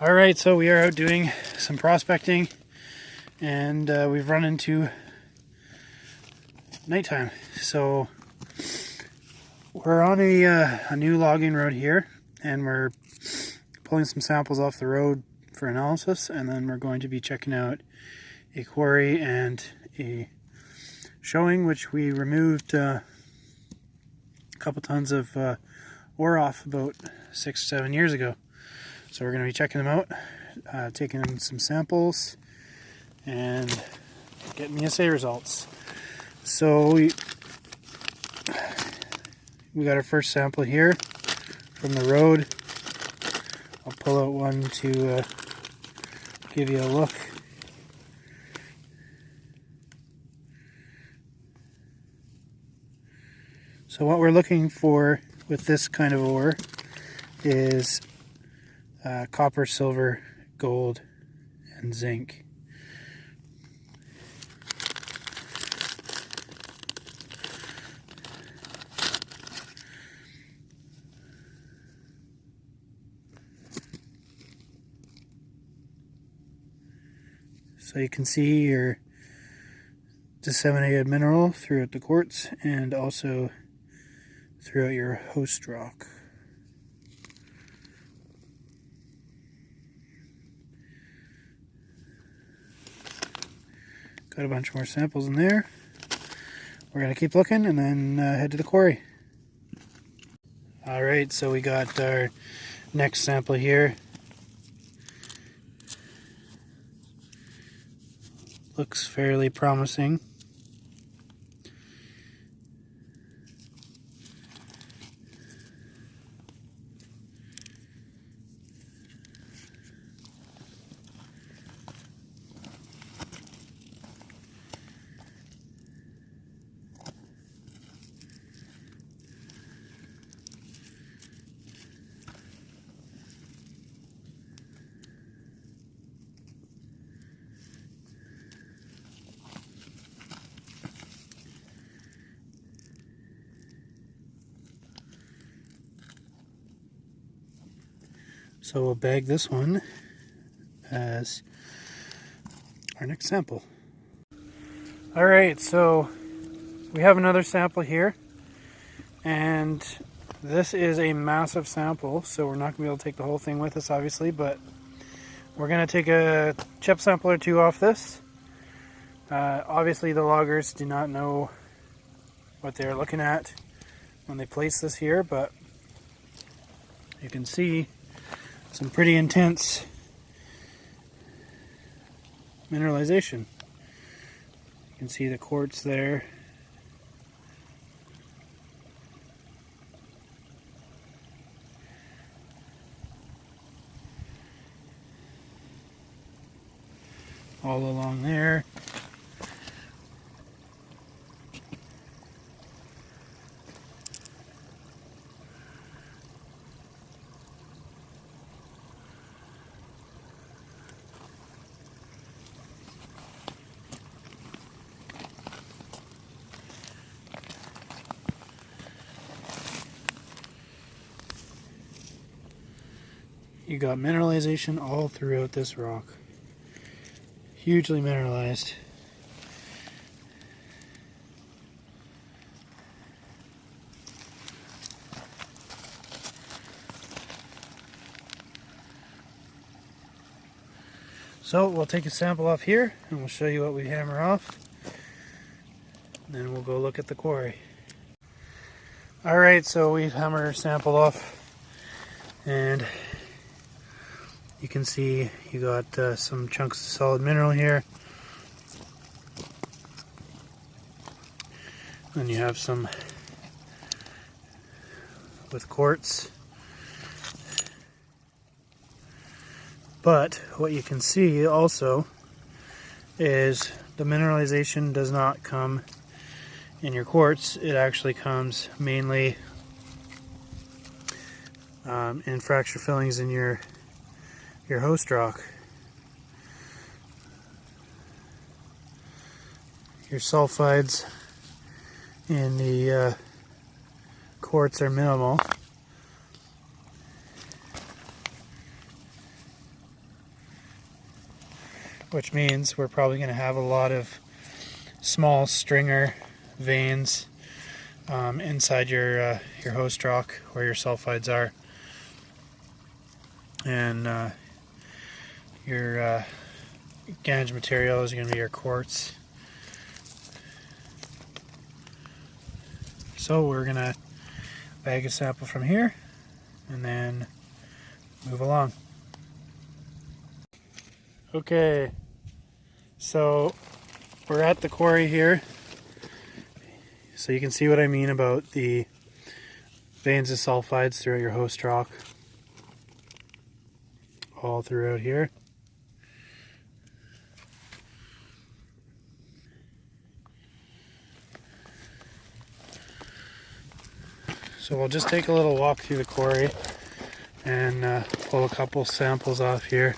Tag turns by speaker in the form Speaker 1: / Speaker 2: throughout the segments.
Speaker 1: All right, so we are out doing some prospecting, and we've run into nighttime. So we're on a new logging road here, and we're pulling some samples off the road for analysis, and then we're going to be checking out a quarry and a showing, which we removed a couple tons of ore off about 6 or 7 years ago. So we're going to be checking them out, taking some samples, and getting the assay results. So we got our first sample here from the road. I'll pull out one to give you a look. So what we're looking for with this kind of ore is copper, silver, gold, and zinc. So you can see your disseminated mineral throughout the quartz and also throughout your host rock. Got a bunch more samples in there. We're going to keep looking and then head to the quarry. Alright, so we got our next sample here. Looks fairly promising. So we'll bag this one as our next sample. Alright, so we have another sample here, and this is a massive sample, so we're not going to be able to take the whole thing with us, obviously, but we're going to take a chip sample or two off this. Obviously the loggers do not know what they're looking at when they place this here, but you can see some pretty intense mineralization. You can see the quartz there. All along there. You got mineralization all throughout this rock. Hugely mineralized. So we'll take a sample off here and we'll show you what we hammer off. Then we'll go look at the quarry. Alright, so we've hammered our sample off, and you can see you got some chunks of solid mineral here. Then you have some with quartz. But what you can see also is the mineralization does not come in your quartz. It actually comes mainly in fracture fillings in your host rock. Your sulfides in the quartz are minimal. which means we're probably going to have a lot of small stringer veins inside your host rock where your sulfides are, and your ganj material is going to be your quartz. So we're going to bag a sample from here and then move along. Okay, so we're at the quarry here, so you can see what I mean about the veins of sulfides throughout your host rock, all throughout here. So we'll just take a little walk through the quarry and pull a couple samples off here.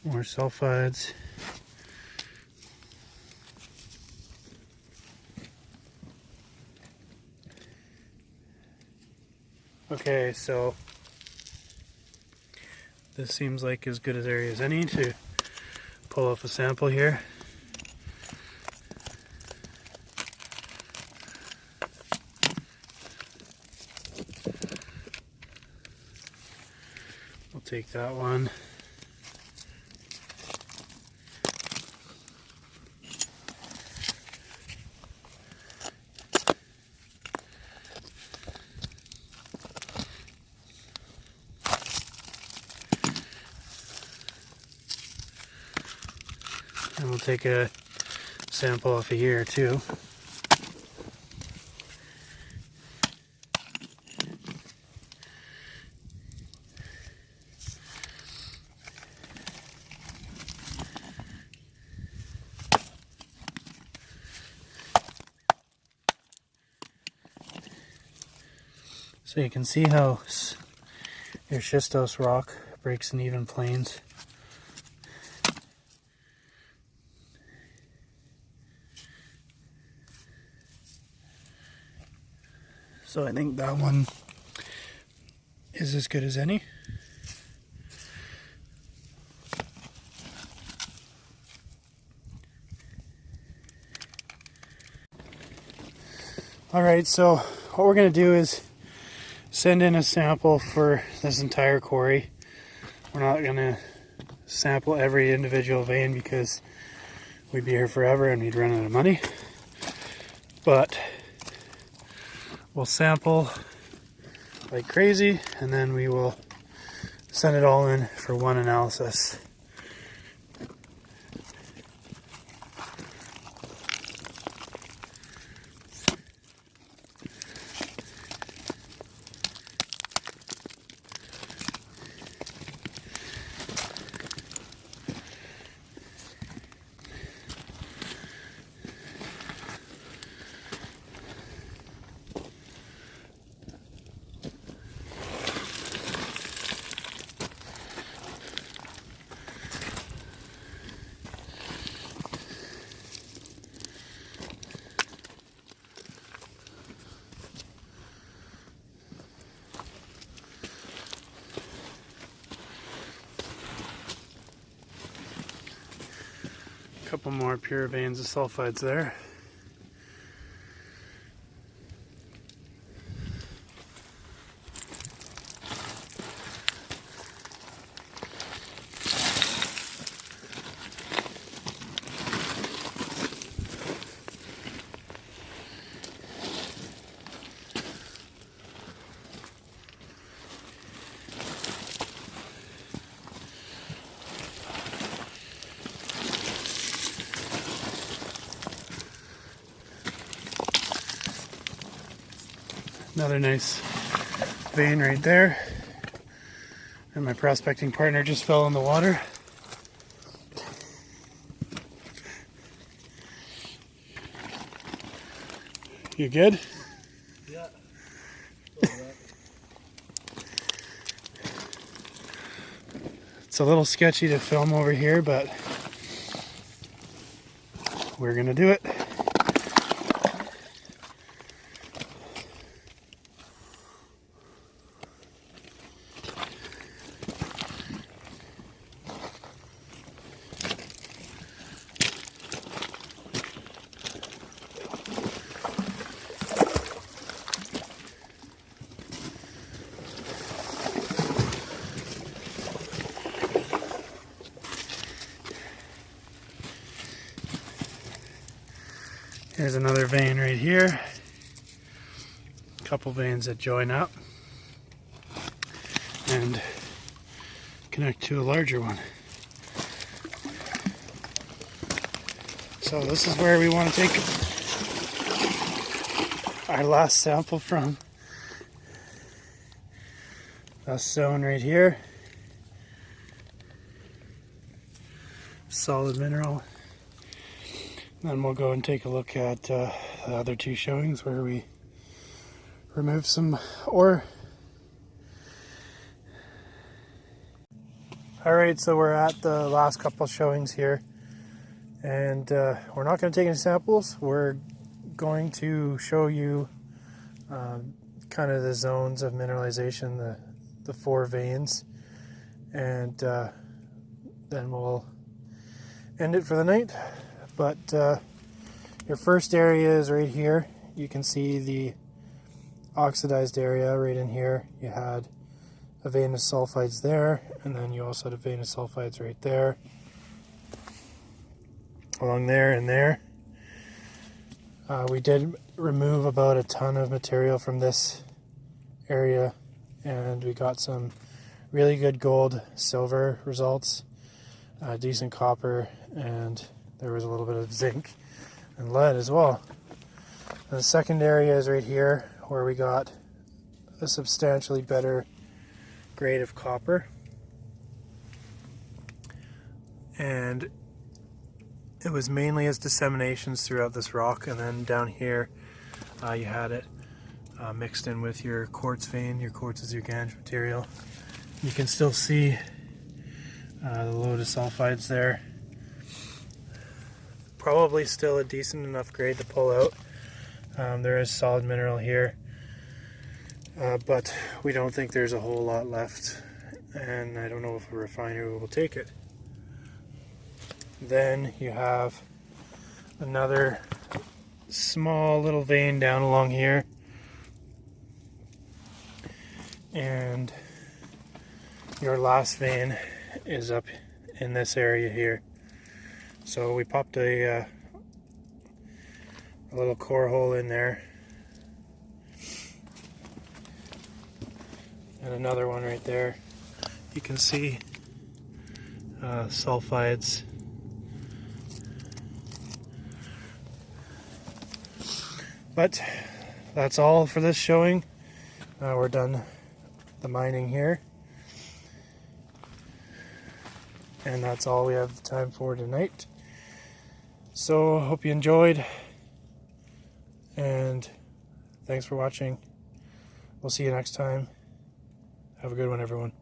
Speaker 1: More sulfides. Okay, so this seems like as good as area as any to pull off a sample here. We'll take that one. And we'll take a sample off of here too. So you can see how your schistose rock breaks in even planes. So I think that one is as good as any. Alright, so what we're going to do is send in a sample for this entire quarry. We're not going to sample every individual vein because we'd be here forever and we'd run out of money. But we'll sample like crazy and then we will send it all in for one analysis. Couple more pure veins of sulfides there. Another nice vein right there. And my prospecting partner just fell in the water. You good?
Speaker 2: Yeah.
Speaker 1: It's a little sketchy to film over here, but we're gonna do it. Here's another vein right here. A couple veins that join up and connect to a larger one. So this is where we want to take our last sample from. This zone right here. Solid mineral. Then we'll go and take a look at the other two showings where we remove some ore. Alright, so we're at the last couple showings here, and we're not going to take any samples. We're going to show you kind of the zones of mineralization, the 4 veins, and then we'll end it for the night. But your first area is right here. You can see the oxidized area right in here. You had a vein of sulfides there, and then you also had a vein of sulfides right there, along there and there. We did remove about a ton of material from this area, and we got some really good gold, silver results, decent copper, and there was a little bit of zinc and lead as well. And the second area is right here, where we got a substantially better grade of copper. And it was mainly as disseminations throughout this rock, and then down here you had it mixed in with your quartz vein. Your quartz is your ganj material. You can still see the load of sulfides there. Probably still a decent enough grade to pull out. There is solid mineral here, but we don't think there's a whole lot left, and I don't know if a refinery will take it. Then you have another small little vein down along here, and your last vein is up in this area here. So we popped a little core hole in there, and another one right there. You can see sulfides. But that's all for this showing. We're done the mining here, and that's all we have time for tonight. So hope you enjoyed, and thanks for watching. We'll see you next time. Have a good one, everyone.